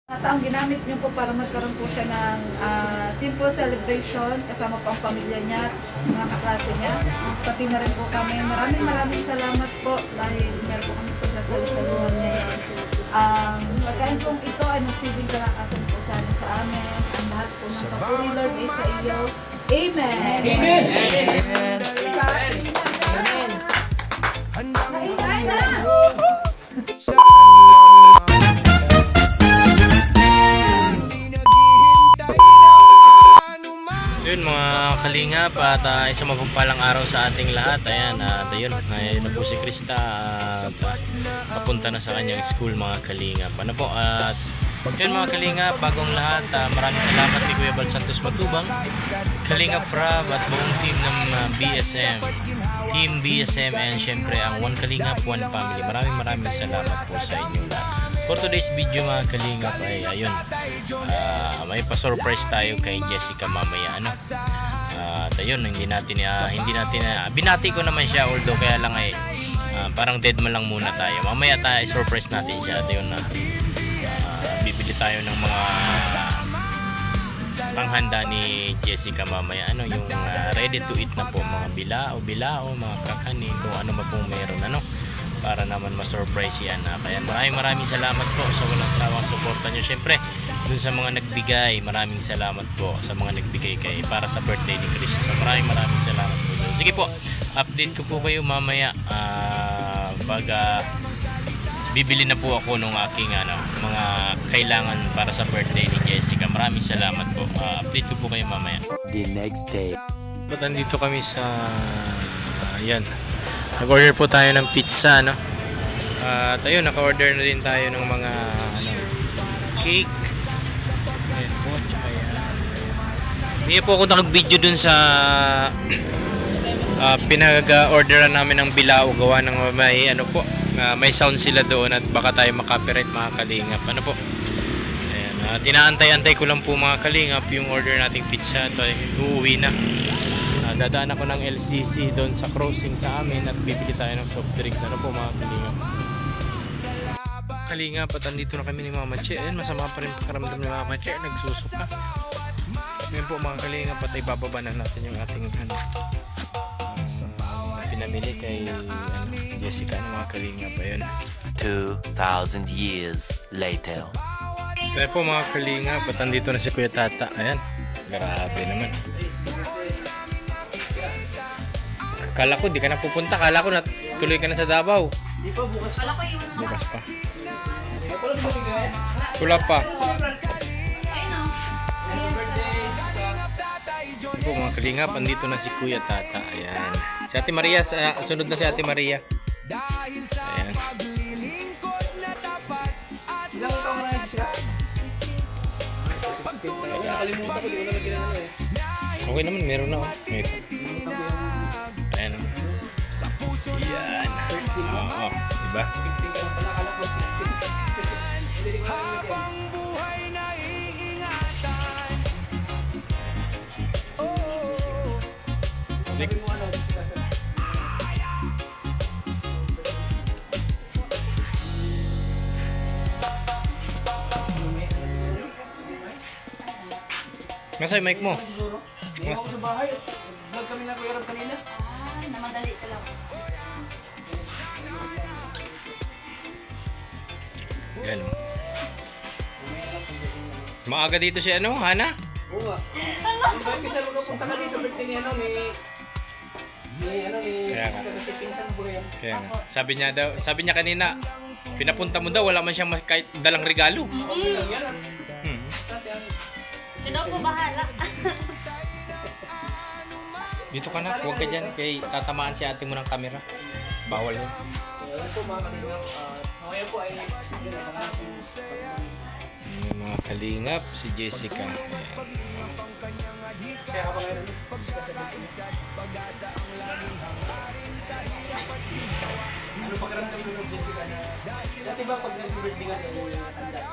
Mga taong ginamit niyo po para magkaroon po siya ng simple celebration kasama po ang pamilya niya, mga kaklase niya. Pati na rin po kami. Maraming salamat po dahil meron po kami pagkasalusaluhan niya. Pagkain pong ito ay magsilbing kalakasan po sana sa amin. Ang lahat po ng papuri Lord ay sa iyo. Amen! Amen! Amen! Amen! Na! Yun mga kalingap at isang mapagpalang araw sa ating lahat. Ayan, ayun na po si Krista at papunta na sa kanyang school mga kalingap. Ano po, at yun mga kalingap, bagong lahat, maraming salamat kay Kuya Bal Santos Matubang, Kalingap Rob at buong team ng BSM, Team BSM, and syempre ang One Kalingap, One Family. Maraming salamat po sa inyo lahat. For today's video mga kalingap ay ayun, may pa-surprise tayo kay Jessica mamaya, ano. At ayun, hindi natin binati ko naman siya, although kaya lang ay parang dead man lang muna tayo. Mamaya tayo surprise natin siya. At ayun na, bibili tayo ng mga panghanda ni Jessica mamaya, ano, yung ready to eat na po, mga bilao, mga kakanin, kung ano man pong meron, ano, para naman ma-surprise yan. Kaya maraming salamat po sa walang sawang suporta nyo. Siyempre, dun sa mga nagbigay, maraming salamat po sa mga nagbigay kay para sa birthday ni Krista. Maraming salamat po dun. Sige po, update ko po kayo mamaya pag bibili na po ako ng aking mga kailangan para sa birthday ni Jessica. Maraming salamat po. Update ko po kayo mamaya. The next day. But nandito kami sa yan. Nag-order po tayo ng pizza, no? At ayun, naka-order na din tayo ng mga cake. Ayan po, tsaka yan. Hindi po ako nag-video dun sa pinag-orderan namin ng bilao. Gawa ng may sound sila doon at baka tayo makapiright mga kalingap. Ano po? Ayan, tinaantay-antay ko lang po mga kalingap yung order nating pizza. Ito ay uuwi na. Dadaan ako ng LCC doon sa crossing sa amin at bibili tayo ng soft drinks. Ano po mga kalingap, at andito na kami ni Mama Che. Ayun, masama pa rin pakaramdam ni Mama Che, nagsusuka. Ngayon po mga kalingap, at ibababa na natin yung ating pinamili kay Jessica ng mga kalingap. Ayun, 2,000 years later. kaya po mga kalingap, at andito na si Kuya Tata. Ayan, grabe naman. Kala ko di ka na pupunta. Kala ko natuloy ka na sa Davao. Di pa bukas. Kala ko iwan mo. Bukas pa. Wala pa. Ayun o. Ito po mga kalingap, andito na si Kuya Tata. Ayan. Si Ate Maria, sunod na si Ate Maria. Ayan. Ilang taong na yun siya? Nakalimutan ko, di ko na ginagawa eh. Okay naman, meron na. Meron. Ayan. Ayan. Oo, diba? Nasa yung mic mo? Hindi ako sa bahay. Vlog kami na Kuya Rob kanina. Namadali ka lang. Ayan. Maaga dito si Hana? Oo nga. Invite ko siya magpunta ka dito. Birthday ni Kaya nga. pinsan ko yan. Kaya nga. Sabi niya kanina, pinapunta mo daw, wala man siyang kahit dalang regalo. Okay lang yan. Ito po bahala. Dito ka na, huwag ka dyan, kay tatamaan si ate mo ng camera. Bawal yun. Ayan po mga kalingap. Ngayon po ay Yung mga kalingap, si Jessica. Ayan. kaya ka pa ngayon. Ano pakiramdam mo ng Jessica na dati ba pag nag-birthday ka handa ka?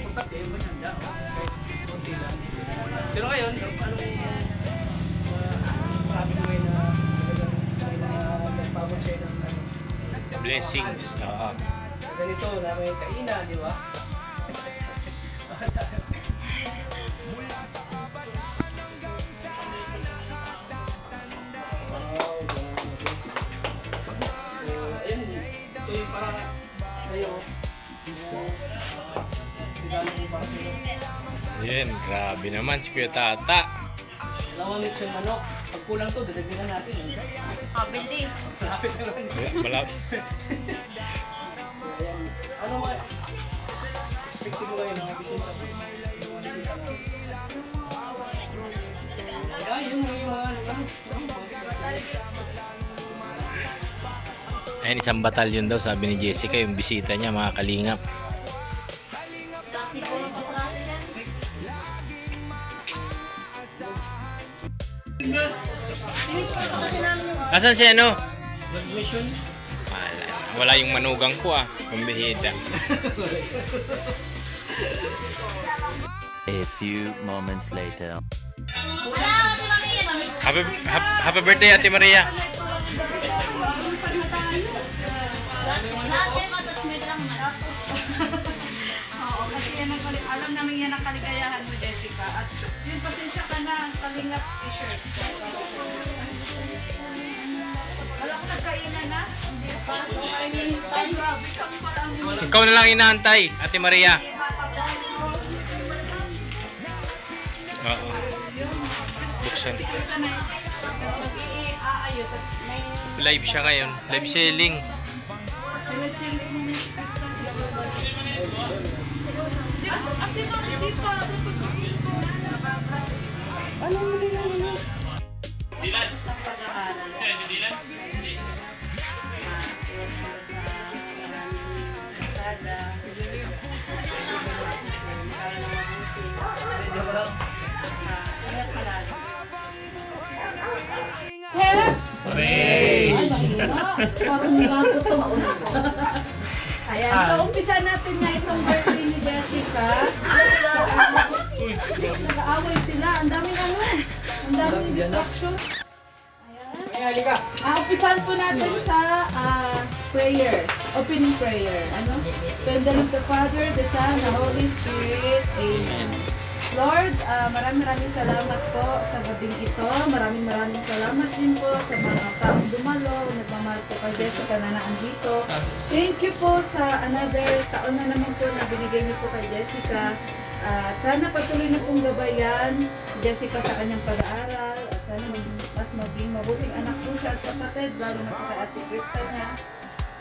Punta kayo ba handa? Kahit konti lang. Pero ngayon, anong sabi ko ngayon na talagang nagpabot siya ng Blessings. Oo. ganito na may kainan, di ba? Ayun, ito yung para kayo. Regalo ko para sa'yo. Yan, grabe naman si Kuya Tata. Dalawang lechon manok. Pag kulang to, dadagdagan natin. Pabili. Malapit na lang. Malapit. Ayan. Ano mga expected mo kayo ng bisita mo? Ayun, may mga Ayun, isang batalyon daw, sabi ni Jessica, yung bisita niya, mga kalingap. Asan si ano? graduation. Wala yung manugang ko pambihida. A few moments later. Happy birthday, Ate Maria. Oo, kasi yan ang alam namin yan ang kaligayahan mo, Jessica. At yun, pasensya ka na, kalingap t-shirt. Wala ko nagkainan na? Hindi pa. Ay, grabe kang pala ang Ikaw na lang inaantay, Ate Maria. Oo. Buksan. Live siya ngayon. Live selling. Ayan, so umpisa natin na itong birthday ni Jessica. Nag-aaway sila, ang daming ang daming distraction. Ay, halika. Umpisahan po natin sa prayer, opening prayer. Ano? So in the name of the Father, the Son, the Holy Spirit. Amen. Lord, maraming salamat po sa gabing ito. Maraming salamat din po sa mga taong dumalo. Nagmamahal po kay Jessica na naandito. Thank you po sa another taon na naman po na binigay niyo po kay Jessica. At sana patuloy na pong gabayan si Jessica sa kanyang pag-aaral. At sana mas maging mabuting anak po siya at kapatid, lalo na po kay Ate Krista niya.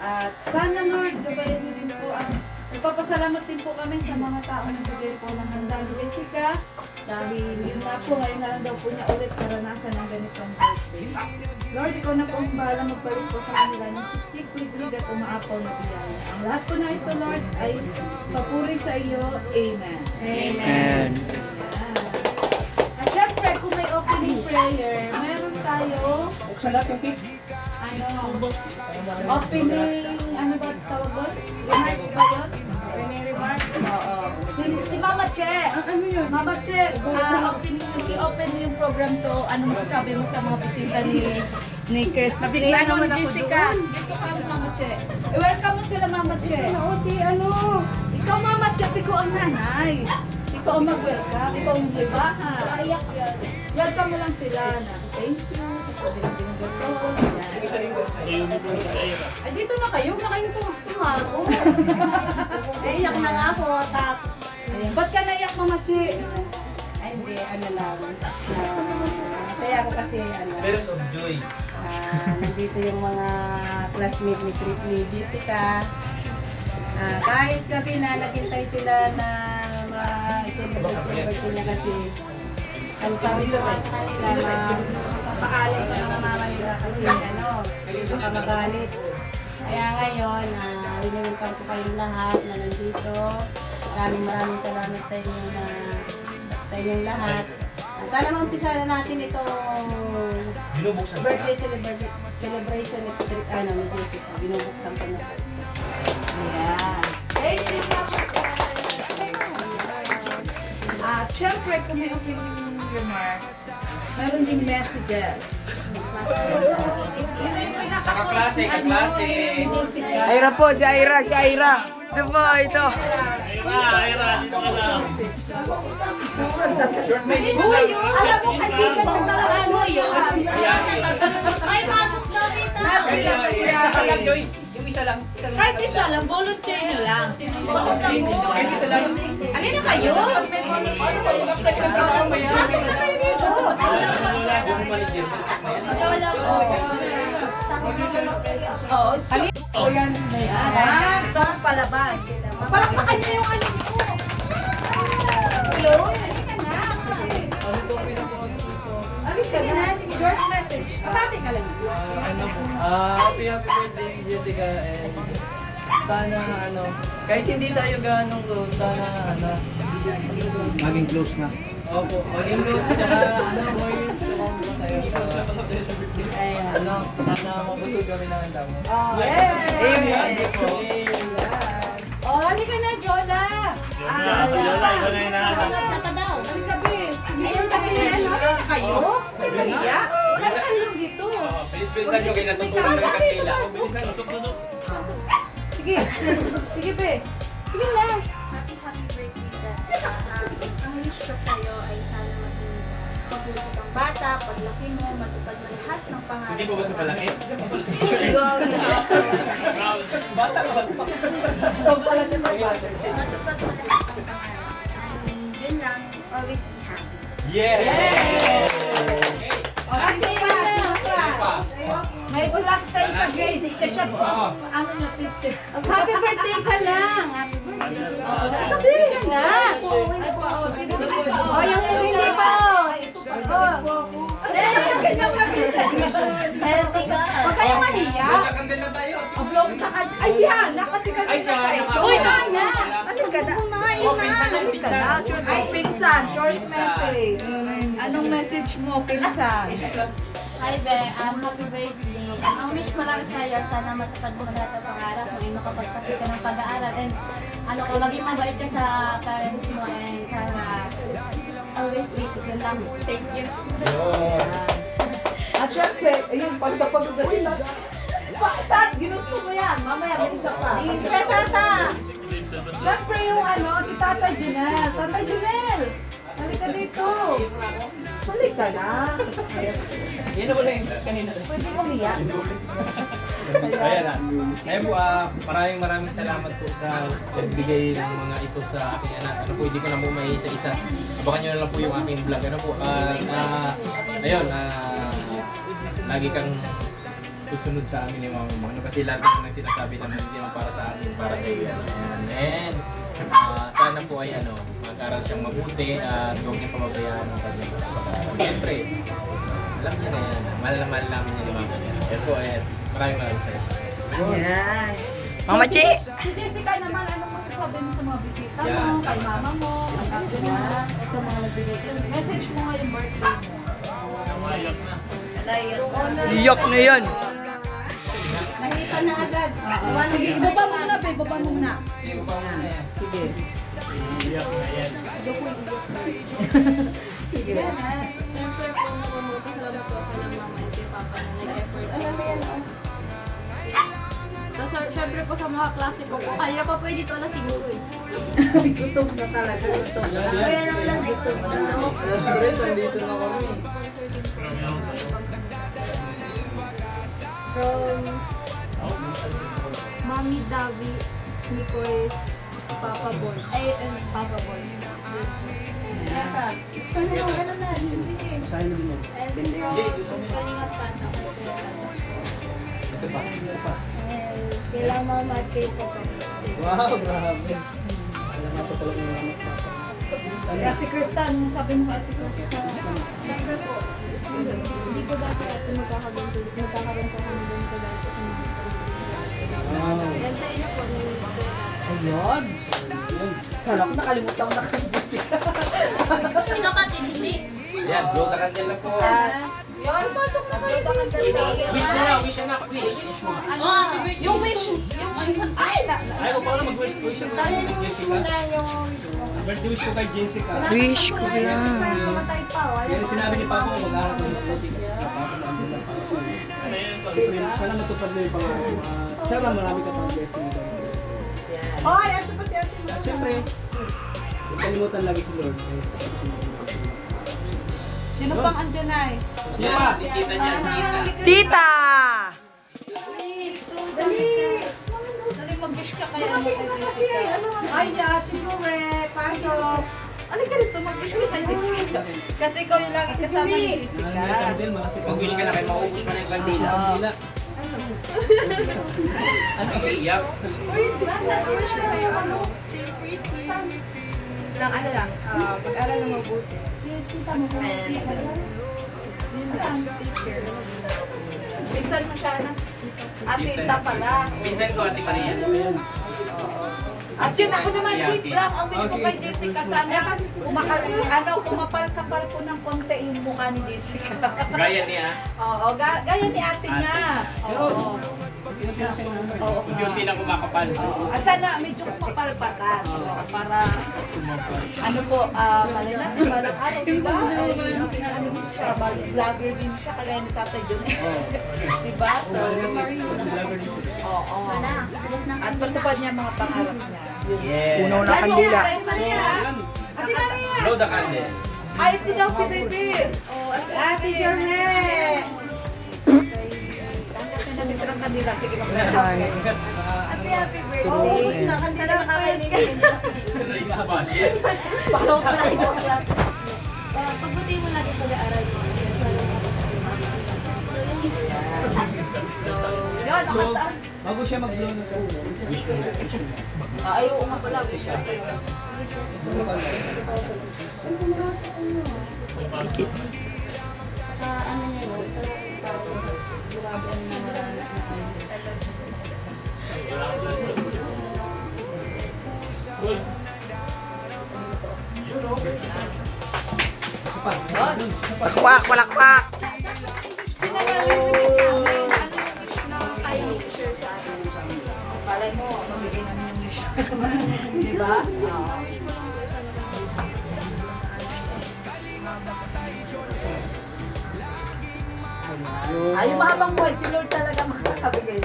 At sana Lord, gabayan niyo din po ang nagpapasalamat din po kami sa mga taong nagbigay po ng handa ni Jessica dahil yun na po, ngayon na lang daw po niya ulit karanasan ng ganitong birthday. Lord, ikaw na po ang bahala magbalik po sa kanila ng siksik, liglig at umaapaw na biyaya. Ang lahat po na ito, Lord, ay papuri sa iyo. Amen. Amen. At syempre, kung may opening prayer, meron tayo Buksan natin, Pete. opening, ano ba tawag doon? Remarks ba yun? Opening remarks? Oo. Si Mama Che. Ano yun? Mama Che, i-open mo yung program to. Ano masasabi mo sa mga bisita ni Chris? Ni Jessica. Dito ka si Mama Che. I-welcome mo sila, Mama Che. Oo, si ano? Ikaw, Mama Che, ikaw ang nanay. Ikaw ang mag-welcome. Ikaw ang libaha. Ayak yan. Welcome mo lang sila na thank you. Ay, dito na kayo. Na kayo tumako. Naiyak na nga po. Ayan. Ba't ka naiyak, Mama Che? Ay, hindi, ano lang. Masaya ako kasi, Tears of joy. nandito yung mga classmate ni Jessica. Kahit kasi na naghintay sila na ma-celebrate niya kasi ang sabi ko nga sa kanila na papaalam sa mga mama nila kasi baka magalit. Kaya ngayon, winilingkan ko kayong lahat na nandito. Maraming salamat sa inyo sa inyong lahat. Sana mag-umpisa na natin itong Binubuksan birthday celebration ni Jessica. Binubuksan ko na po. Ayan. Thank you, Mama Che. At syempre, kung may opening remarks. Meron ding messages. Sino yung Kaklase, kaklase. Aira po, si Aira, si Aira. Ito po, ito. Alam mo, kaibigan ng talaga mo yun. Ay, pasok na dito! Yung isa lang. Kahit isa lang, volunteer nyo lang. Sino volunteer nyo? Kahit isa lang. Ano na kayo? Pag may volunteer kayo, isa. Pasok na kayo dito! Yung manager. Wala po. Oo, so. Ayan. Ito ang palaban. Palakpakan niyo yung ano mo. Hello? Alis ka na. Short message. Pati ka lang. Happy birthday Jessica and sana kahit hindi tayo ganong close, sana Maging close na. opo, maging close tsaka boys, tumama tayo. Sana mabusog kami ng damo. Yay! Oh, halika na, Jola! Sa pa daw. Halika, Be. Ayun kasi ano na kayo? May kaya? Wala ka lang dito. Bilisan nyo kayo natutunan ng kandila. Sige. Sige, Be. Sige na. Happy birthday, Jessica. Ang wish ko sa'yo ay sana maging mabuti kang bata, paglaki mo, matupad mo lahat ng pangarap. Hindi ko ba ito palaki? Go. Bata ka ba? Matupad mo lahat ng pangarap. And yun lang, always be happy. Yeah! Sige ka. May last time sa grade. Kasi po, ano na 50. Happy birthday ka lang. Happy birthday. Sabi ka na. Ay po, sino ba? Oh, yung hindi pa. Ganyan ka. Healthy ka. Huwag kayong mahiya. Magkakandil na tayo. Oblong ka. Ay, si Hana. Kasi Ay, kanina siya. ka ito. Uy, Hana. Ano ka na? Oh, pinsan yan, Ano ka na? pinsan. Ay, pinsan. Short message. Anong message mo, pinsan? Hi, Be. Happy birthday. Ang wish ko lang sa'yo, sana matupad mo lahat ng pangarap mo, yung makapagpasok ka ng pag-aaral. And ano ko, maging mabait ka sa parents mo and sana always wait. Yun lang. Thank you. At syempre, ayun, pagkapag sila. Bakit? Ginusto mo yan. Mamaya, may isa pa. Isa tata. Syempre yung ano, si Tatay Junel. Tatay Junel! Halika dito. Halika na. Yan na wala yung kanina. Pwede umiyak. Ayan na. Ayun po, maraming salamat po sa nagbigay ng mga ito sa aking anak. Ano po, hindi ko na po may isa-isa. Abangan nyo na lang po yung aking vlog. Ano po, ayun, lagi kang susunod sa amin yung mga ano kasi lahat ng sinasabi naman hindi naman para sa akin, para sa iyo. And sana po ay mag-aral siyang mabuti at huwag niya pababayaan ang kanyang pag-aaral. Siyempre, alam niya na yan. Mahal na mahal namin yung mga ganyan. Yan po, maraming salamat. Ayan. Mama Chi! Si Jessica naman, anong masasabi mo sa mga bisita Yan. mo, kay mama mo, kay ate mo, sa mga nagbigay ka? Message mo ngayong birthday mo. Iyok na yan. Mahita na agad. Sige, ibaba mo na, babe. Ibaba mo na. Sige. Sige. Siyempre po, salamat po ako ng mama and kay papa na nag-effort. Alam mo yan, oh. Tapos siyempre po sa mga klase ko po, kaya pa pwede ito na siguro eh. Gutom na talaga. Gutom na. Kaya lang lang gutom na. Andito na kami. From Mommy Davi, Nico's Papa Boy. Ay, Papa Boy. Saka, sana lang, ano na, hindi. And from Kalingap Pata. And kila Mama at kay Papa. Wow, grabe. Alam nga po talaga yung mga Ate Kirsta, anong sabi mo kay Ate Kirsta? Siyempre po, hindi ko dati at magkakaroon ko kami doon ko dati. Yan sa inyo po, Ayun. Kala ko nakalimutan ko na kay Jessica. Kasi kapatid, hindi. Yan, blow the candle lang po. At Yun, pasok na kayo. Wish mo na, wish anak, wish. Yung wish. Ay, Ayaw ko pala mag-wish ako kay Jessica. Birthday wish ko kay Jessica. Wish ko lang. Kaya sinabi ni Papa ko mag-aaral ko ng mabuti kasi sa Papa na andun lang para sa iyo. Sana matupad na yung pangarap mo. Sana marami ka pang blessing. At syempre, huwag kalimutan lagi si Lord. sino pang andyan ay? Sino pa? Si tita niya, tita. Tita! Dali mag-wish ka kaya mo kay Jessica. Ay, dati mo paano? Ano ka rito? Mag-wish ka kay Jessica. Kasi ikaw yung lagi kasama ni Jessica. Mag-wish ka na kay maubos mo na yung kandila. Ano iiyak? Lang ano lang, pag-aral ng mabuti. Bisan mo siya na. Tita pala. Pinsan ko, Ate Maria. At yun, ako naman, wait lang. Ang wish ko kay Jessica, sana kumapal-kapal po ng konti yung mukha ni Jessica. Gaya niya. Oo, gaya ni ate niya. Oo. Unti-unti na kumakapal. At sana medyo kumapalpatan. Para, ano po, malay natin, balang araw, diba? Ano siya, vlogger din siya, kagaya ni Tatay Jun. Diba? So, oo. At patupad niya mga pangarap niya. Yeah. Puno na kandila. Ate Maria! Blow the candle. Ay, ito daw si Baby. Oh, Ate Jorne! Ang ganda ng kandila. Sige, mag-usap. Ate, happy birthday. Nakandila na kayo ni Pagbuti mo natin pag-aaral mo. Yun, So, ang kanta. bago siya mag-blow ng candle, wish ko na. Ayaw nga pala. Wish ko. Sa ano niya yun, grabe ang namarami Kwak, walakpak. Pinanarinig namin. Ano yung wish na kayo share sa akin? Palay mo, mabigay namin yung wish. Diba? Oo. Ay, yung mahabang buhay, si Lord talaga makakabigay.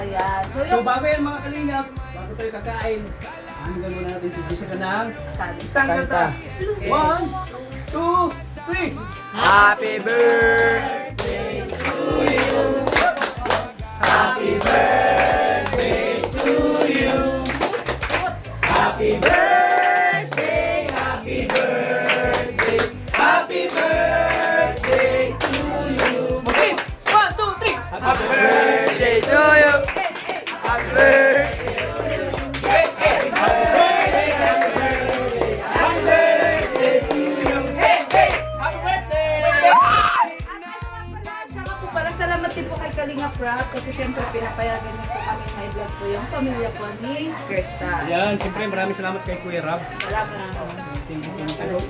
Ayan. So, So yung bago yan mga kalingap, bago tayo kakain, hanggang muna natin si Jessica ng isang kanta. 1, 2, 3! Happy birthday to you. Happy birthday to you. Happy birthday, happy birthday, happy birthday to you. Please! 1, 2, 3! Happy birthday to you. Happy birthday. Salamat din po kay Kalinga Prab kasi syempre pinapayagan niyo po kami may vlog po yung pamilya po ni Krista. Yan, siyempre maraming salamat kay Kuya Rab. Salamat po. Thank you.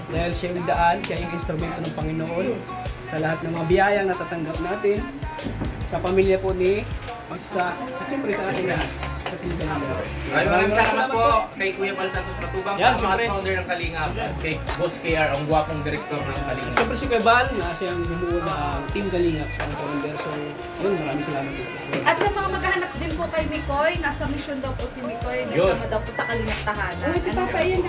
Dahil siya yung daan, siya yung instrumento ng Panginoon sa lahat ng mga biyayang natatanggap natin sa pamilya po ni Krista at siyempre sa ating lahat. Sa Team Kalinga. Maraming salamat po kay Kuya Bal Santos Matubang, Yan, sa syempre. founder ng Kalingap, at kay Boss KR, ang gwapong direktor ng Kalingap. Siyempre si Kuya Bal, na siya yung bumuo ng Team Kalinga sa ang founder. So, yun, maraming salamat po. At sa mga maghahanap din po kay Mikoy, nasa mission daw po si Mikoy, nagkama daw po sa Kalingap Tahanan.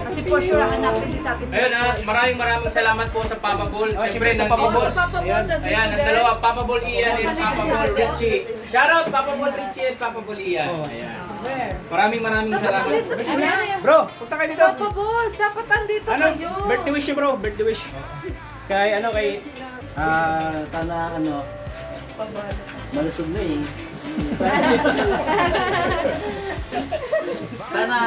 Kasi for sure, hanapin din sa atin. Ayun, at maraming salamat po sa Papa Bol. Siyempre, sa ng Papa Team Bol. Boss. Papa Bol sa Ayan, ang dalawa, Papa Bol Ian and Papa Bol Richie. Shoutout, Papa Bol Richie and Papa Bol Ian. Oh. Ayan. Maraming salamat. Dito sila. Bro, punta kayo dito. Papa Boss, dapat andito Ano? kayo. Birthday wish bro, birthday wish. Kay Sana malusog na eh. Sana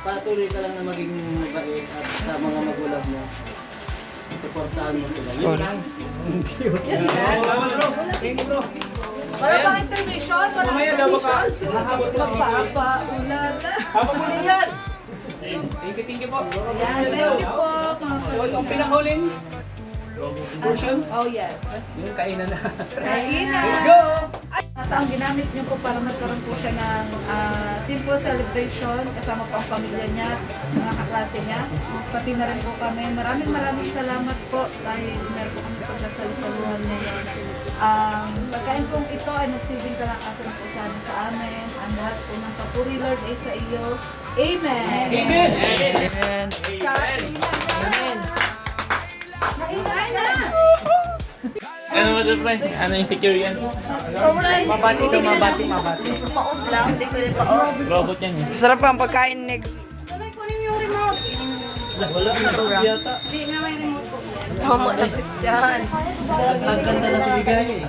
patuloy ka lang na maging mabait at sa mga magulang mo. Suportahan mo sila. Yun lang. Salamat bro. Thank you bro. Wala bang intermission? Wala Mamaya bang daw baka intermission? mahabot na si Papa, ulala. Papa mo yan. Thank you po. Ayan, thank you po. So, itong pinahuling Oh yes. Yung kainan na. Kainan. Let's go! At ang ginamit niyo po para magkaroon po siya ng simple celebration kasama po ang pamilya niya, mga kaklase niya, pati na rin po kami. Maraming salamat po dahil meron po kami pagkasalusaluhan ngayon. Ang pagkain pong ito ay nagsilbing kalakasan po sana sa amin. Ang lahat po ng papuri Lord ay sa iyo. Amen! Amen! Amen! Nainay na! Ano mo ito, pre? Ano yung secure yan? Mabati ka, mabati. Pa-off lang, hindi ko rin pa-off. Robot yan eh. Masarap pa ang pagkain, Nek. Wala na ito yata. Tama na Christian. Ang ganda na siligay eh.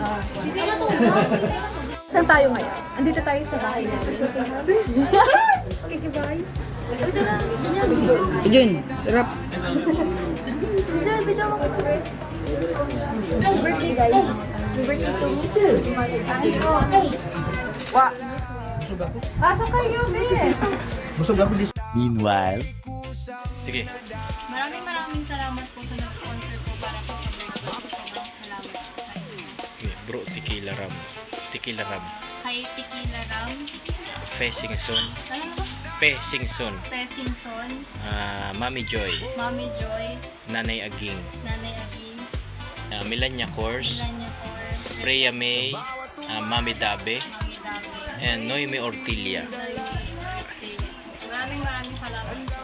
Saan tayo ngayon? Andito tayo sa bahay natin. Kikibay. Jun, sarap. Diyan, video mo ko. Happy birthday, guys. Happy birthday to me too. Wa. Pasok kayo, Ben! Meanwhile, Sige. Maraming salamat po sa nag-sponsor po para po sa birthday ko. Sobrang salamat po sa inyo. Okay, bro, tequila ram. Tequila ram. Kay Tequila Ram. Fesingson. Ano na ba? Fesingson. Tesingson. Mami Joy. Mami Joy. Nanay Aging. Nanay Aging. Milanya Course. Lanya Cor. Freya May. Mami Dabe. Mami Dabe. And Noemi Ortilia. Maraming salamat po.